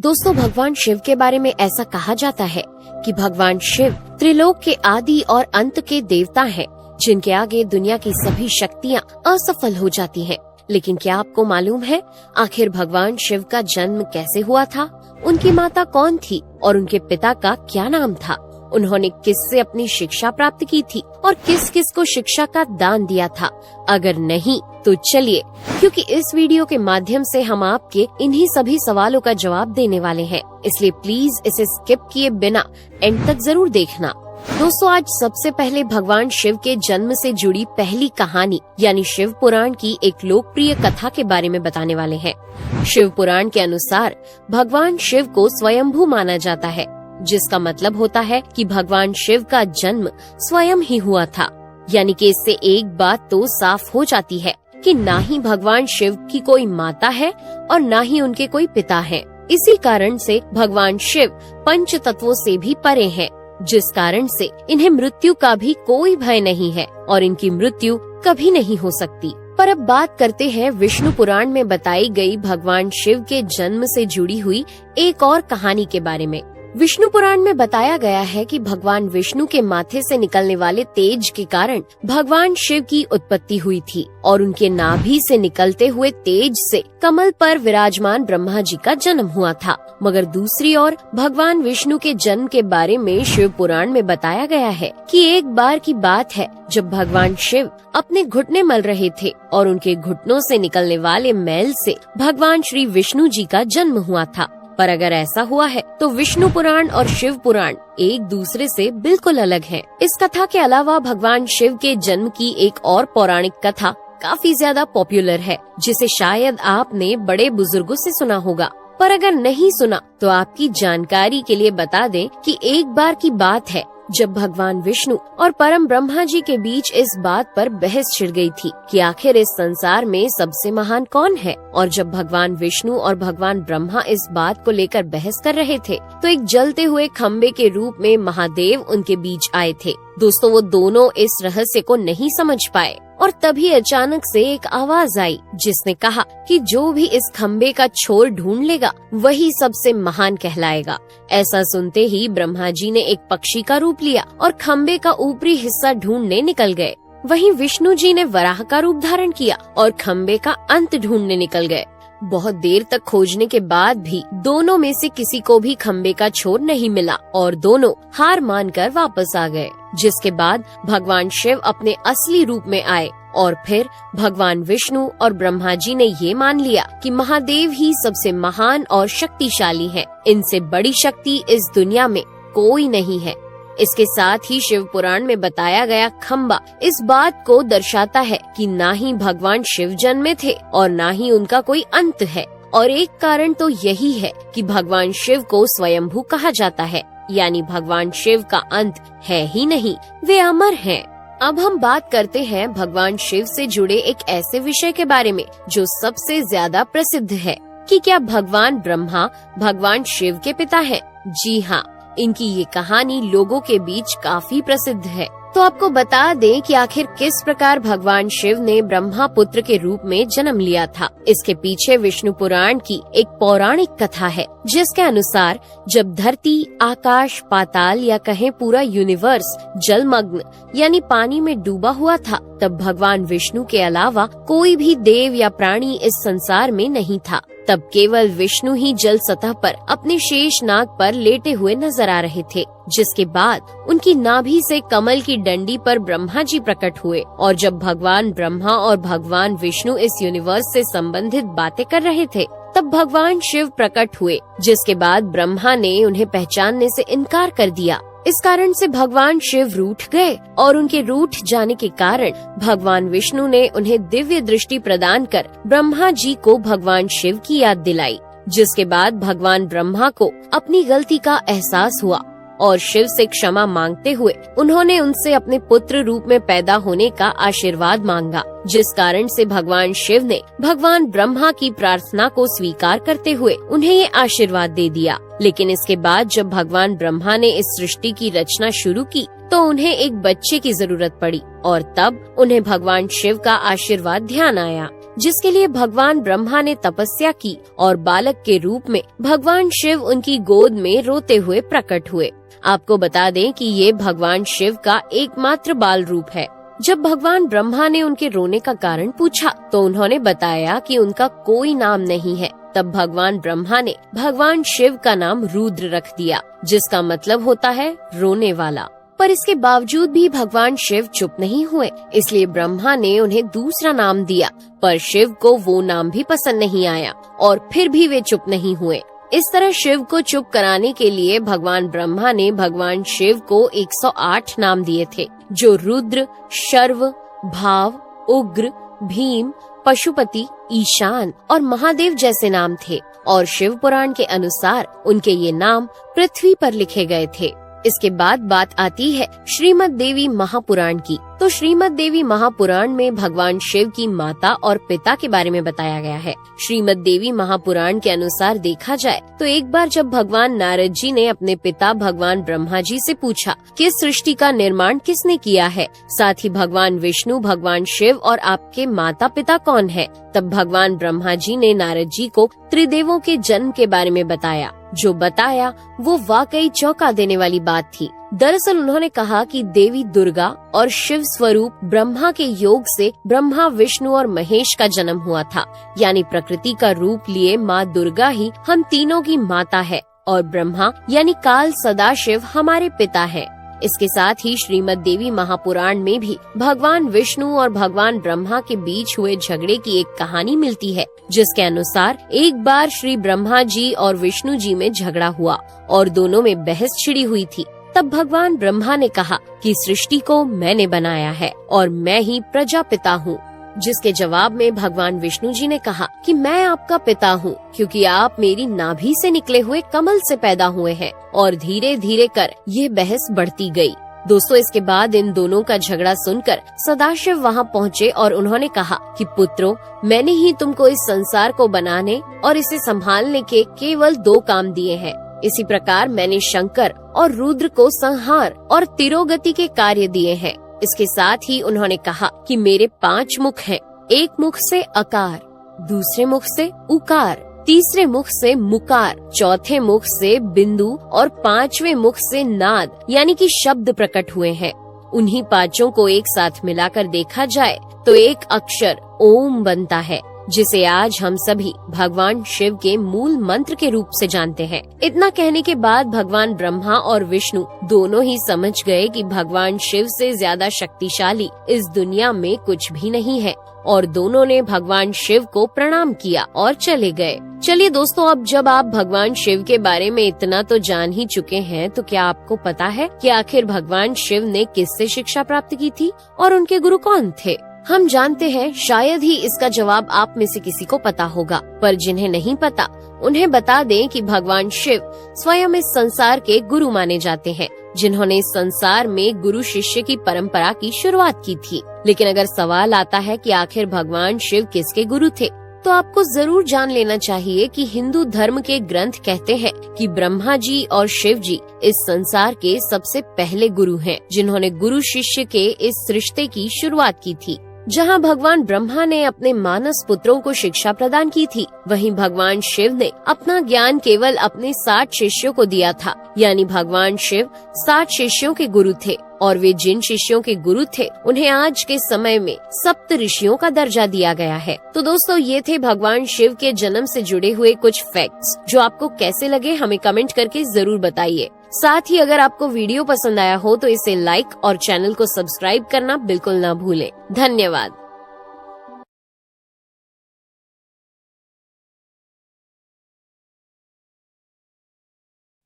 दोस्तों, भगवान शिव के बारे में ऐसा कहा जाता है कि भगवान शिव त्रिलोक के आदि और अंत के देवता हैं, जिनके आगे दुनिया की सभी शक्तियाँ असफल हो जाती हैं। लेकिन क्या आपको मालूम है आखिर भगवान शिव का जन्म कैसे हुआ था? उनकी माता कौन थी और उनके पिता का क्या नाम था? उन्होंने किससे अपनी शिक्षा प्राप्त की थी और किस किस को शिक्षा का दान दिया था? अगर नहीं तो चलिए, क्योंकि इस वीडियो के माध्यम से हम आपके इन्हीं सभी सवालों का जवाब देने वाले हैं, इसलिए प्लीज इसे स्किप किए बिना एंड तक जरूर देखना। दोस्तों, आज सबसे पहले भगवान शिव के जन्म से जुड़ी पहली कहानी यानी शिव पुराण की एक लोकप्रिय कथा के बारे में बताने वाले हैं। शिव पुराण के अनुसार भगवान शिव को स्वयंभू माना जाता है, जिसका मतलब होता है कि भगवान शिव का जन्म स्वयं ही हुआ था। यानी कि इससे एक बात तो साफ हो जाती है कि ना ही भगवान शिव की कोई माता है और ना ही उनके कोई पिता हैं। इसी कारण से भगवान शिव पंच तत्वों से भी परे हैं, जिस कारण से इन्हें मृत्यु का भी कोई भय नहीं है और इनकी मृत्यु कभी नहीं हो सकती। पर अब बात करते हैं विष्णु पुराण में बताई गई भगवान शिव के जन्म से जुड़ी हुई एक और कहानी के बारे में। विष्णु पुराण में बताया गया है कि भगवान विष्णु के माथे से निकलने वाले तेज के कारण भगवान शिव की उत्पत्ति हुई थी और उनके नाभि से निकलते हुए तेज से कमल पर विराजमान ब्रह्मा जी का जन्म हुआ था। मगर दूसरी ओर भगवान विष्णु के जन्म के बारे में शिव पुराण में बताया गया है कि एक बार की बात है जब भगवान शिव अपने घुटने मल रहे थे और उनके घुटनों से निकलने वाले मैल से भगवान श्री विष्णु जी का जन्म हुआ था। पर अगर ऐसा हुआ है तो विष्णु पुराण और शिव पुराण एक दूसरे से बिल्कुल अलग हैं। इस कथा के अलावा भगवान शिव के जन्म की एक और पौराणिक कथा काफी ज्यादा पॉपुलर है, जिसे शायद आपने बड़े बुजुर्गों से सुना होगा। पर अगर नहीं सुना तो आपकी जानकारी के लिए बता दें कि एक बार की बात है जब भगवान विष्णु और परम ब्रह्मा जी के बीच इस बात पर बहस छिड़ गई थी कि आखिर इस संसार में सबसे महान कौन है। और जब भगवान विष्णु और भगवान ब्रह्मा इस बात को लेकर बहस कर रहे थे तो एक जलते हुए खम्बे के रूप में महादेव उनके बीच आए थे। दोस्तों, वो दोनों इस रहस्य को नहीं समझ पाए और तभी अचानक से एक आवाज आई जिसने कहा कि जो भी इस खम्बे का छोर ढूंढ लेगा वही सबसे महान कहलाएगा। ऐसा सुनते ही ब्रह्मा जी ने एक पक्षी का रूप लिया और खम्बे का ऊपरी हिस्सा ढूंढने निकल गए। वहीं विष्णु जी ने वराह का रूप धारण किया और खम्बे का अंत ढूंढने निकल गए। बहुत देर तक खोजने के बाद भी दोनों में से किसी को भी खम्बे का छोर नहीं मिला और दोनों हार मानकर वापस आ गए। जिसके बाद भगवान शिव अपने असली रूप में आए और फिर भगवान विष्णु और ब्रह्मा जी ने ये मान लिया कि महादेव ही सबसे महान और शक्तिशाली हैं। इनसे बड़ी शक्ति इस दुनिया में कोई नहीं है। इसके साथ ही शिव पुराण में बताया गया खम्बा इस बात को दर्शाता है कि ना ही भगवान शिव जन्मे थे और ना ही उनका कोई अंत है। और एक कारण तो यही है कि भगवान शिव को स्वयंभू कहा जाता है, यानी भगवान शिव का अंत है ही नहीं, वे अमर हैं। अब हम बात करते हैं भगवान शिव से जुड़े एक ऐसे विषय के बारे में जो सबसे ज्यादा प्रसिद्ध है कि क्या भगवान ब्रह्मा भगवान शिव के पिता हैं? जी हाँ, इनकी ये कहानी लोगों के बीच काफी प्रसिद्ध है। तो आपको बता दें कि आखिर किस प्रकार भगवान शिव ने ब्रह्मा पुत्र के रूप में जन्म लिया था। इसके पीछे विष्णु पुराण की एक पौराणिक कथा है, जिसके अनुसार जब धरती, आकाश, पाताल या कहें पूरा यूनिवर्स जलमग्न यानी पानी में डूबा हुआ था, तब भगवान विष्णु के अलावा कोई भी देव या प्राणी इस संसार में नहीं था। तब केवल विष्णु ही जल सतह पर अपने शेष नाग पर लेटे हुए नजर आ रहे थे। जिसके बाद उनकी नाभि से कमल की डंडी पर ब्रह्मा जी प्रकट हुए और जब भगवान ब्रह्मा और भगवान विष्णु इस यूनिवर्स से संबंधित बातें कर रहे थे तब भगवान शिव प्रकट हुए, जिसके बाद ब्रह्मा ने उन्हें पहचानने से इनकार कर दिया। इस कारण से भगवान शिव रूठ गए और उनके रूठ जाने के कारण भगवान विष्णु ने उन्हें दिव्य दृष्टि प्रदान कर ब्रह्मा जी को भगवान शिव की याद दिलाई। जिसके बाद भगवान ब्रह्मा को अपनी गलती का एहसास हुआ और शिव से क्षमा मांगते हुए उन्होंने उनसे अपने पुत्र रूप में पैदा होने का आशीर्वाद मांगा। जिस कारण से भगवान शिव ने भगवान ब्रह्मा की प्रार्थना को स्वीकार करते हुए उन्हें ये आशीर्वाद दे दिया। लेकिन इसके बाद जब भगवान ब्रह्मा ने इस सृष्टि की रचना शुरू की तो उन्हें एक बच्चे की जरूरत पड़ी और तब उन्हें भगवान शिव का आशीर्वाद ध्यान आया। जिसके लिए भगवान ब्रह्मा ने तपस्या की और बालक के रूप में भगवान शिव उनकी गोद में रोते हुए प्रकट हुए। आपको बता दें कि ये भगवान शिव का एकमात्र बाल रूप है। जब भगवान ब्रह्मा ने उनके रोने का कारण पूछा तो उन्होंने बताया कि उनका कोई नाम नहीं है। तब भगवान ब्रह्मा ने भगवान शिव का नाम रुद्र रख दिया, जिसका मतलब होता है रोने वाला। पर इसके बावजूद भी भगवान शिव चुप नहीं हुए, इसलिए ब्रह्मा ने उन्हें दूसरा नाम दिया। पर शिव को वो नाम भी पसंद नहीं आया और फिर भी वे चुप नहीं हुए। इस तरह शिव को चुप कराने के लिए भगवान ब्रह्मा ने भगवान शिव को 108 नाम दिए थे, जो रुद्र, शर्व, भाव, उग्र, भीम, पशुपति, ईशान और महादेव जैसे नाम थे। और शिव पुराण के अनुसार उनके ये नाम पृथ्वी पर लिखे गए थे। इसके बाद बात आती है श्रीमद् देवी महापुराण की। तो श्रीमद् देवी महापुराण में भगवान शिव की माता और पिता के बारे में बताया गया है। श्रीमद् देवी महापुराण के अनुसार देखा जाए तो एक बार जब भगवान नारद जी ने अपने पिता भगवान ब्रह्मा जी से पूछा कि इस सृष्टि का निर्माण किसने किया है, साथ ही भगवान विष्णु, भगवान शिव और आपके माता पिता कौन है, तब भगवान ब्रह्मा जी ने नारद जी को त्रिदेवों के जन्म के बारे में बताया। जो बताया वो वाकई चौंका देने वाली बात थी। दरअसल उन्होंने कहा कि देवी दुर्गा और शिव स्वरूप ब्रह्मा के योग से ब्रह्मा, विष्णु और महेश का जन्म हुआ था। यानी प्रकृति का रूप लिए माँ दुर्गा ही हम तीनों की माता है और ब्रह्मा यानी काल सदाशिव हमारे पिता है। इसके साथ ही श्रीमद् देवी महापुराण में भी भगवान विष्णु और भगवान ब्रह्मा के बीच हुए झगड़े की एक कहानी मिलती है, जिसके अनुसार एक बार श्री ब्रह्मा जी और विष्णु जी में झगड़ा हुआ और दोनों में बहस छिड़ी हुई थी। तब भगवान ब्रह्मा ने कहा कि सृष्टि को मैंने बनाया है और मैं ही प्रजापिता हूँ, जिसके जवाब में भगवान विष्णु जी ने कहा कि मैं आपका पिता हूँ, क्योंकि आप मेरी नाभि से निकले हुए कमल से पैदा हुए हैं। और धीरे धीरे कर ये बहस बढ़ती गई। दोस्तों, इसके बाद इन दोनों का झगड़ा सुनकर सदाशिव वहाँ पहुँचे और उन्होंने कहा कि पुत्रों, मैंने ही तुमको इस संसार को बनाने और इसे संभालने के केवल 2 काम दिए हैं। इसी प्रकार मैंने शंकर और रुद्र को संहार और तिरोगति के कार्य दिए हैं। इसके साथ ही उन्होंने कहा कि मेरे 5 मुख हैं। एक मुख से अकार, दूसरे मुख से उकार, तीसरे मुख से मुकार, चौथे मुख से बिंदु और 5वें मुख से नाद यानी कि शब्द प्रकट हुए हैं। उन्हीं 5 को एक साथ मिलाकर देखा जाए तो एक अक्षर ओम बनता है, जिसे आज हम सभी भगवान शिव के मूल मंत्र के रूप से जानते हैं। इतना कहने के बाद भगवान ब्रह्मा और विष्णु दोनों ही समझ गए कि भगवान शिव से ज्यादा शक्तिशाली इस दुनिया में कुछ भी नहीं है और दोनों ने भगवान शिव को प्रणाम किया और चले गए। चलिए दोस्तों, अब जब आप भगवान शिव के बारे में इतना तो जान ही चुके हैं, तो क्या आपको पता है कि आखिर भगवान शिव ने किससे शिक्षा प्राप्त की थी और उनके गुरु कौन थे? हम जानते हैं शायद ही इसका जवाब आप में से किसी को पता होगा, पर जिन्हें नहीं पता उन्हें बता दें कि भगवान शिव स्वयं इस संसार के गुरु माने जाते हैं, जिन्होंने इस संसार में गुरु शिष्य की परंपरा की शुरुआत की थी। लेकिन अगर सवाल आता है कि आखिर भगवान शिव किसके गुरु थे, तो आपको जरूर जान लेना चाहिए कि हिंदू धर्म के ग्रंथ कहते हैं कि ब्रह्मा जी और शिव जी इस संसार के सबसे पहले गुरु हैं, जिन्होंने गुरु शिष्य के इस रिश्ते की शुरुआत की थी। जहां भगवान ब्रह्मा ने अपने मानस पुत्रों को शिक्षा प्रदान की थी, वहीं भगवान शिव ने अपना ज्ञान केवल अपने 60 शिष्यों को दिया था। यानी भगवान शिव 60 शिष्यों के गुरु थे और वे जिन शिष्यों के गुरु थे उन्हें आज के समय में सप्त ऋषियों का दर्जा दिया गया है। तो दोस्तों, ये थे भगवान शिव के जन्म से जुड़े हुए कुछ फैक्ट्स, जो आपको कैसे लगे हमें कमेंट करके जरूर बताइए। साथ ही अगर आपको वीडियो पसंद आया हो तो इसे लाइक और चैनल को सब्सक्राइब करना बिल्कुल न भूलें। धन्यवाद।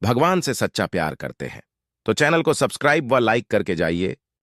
भगवान से सच्चा प्यार करते हैं तो चैनल को सब्सक्राइब व लाइक करके जाइए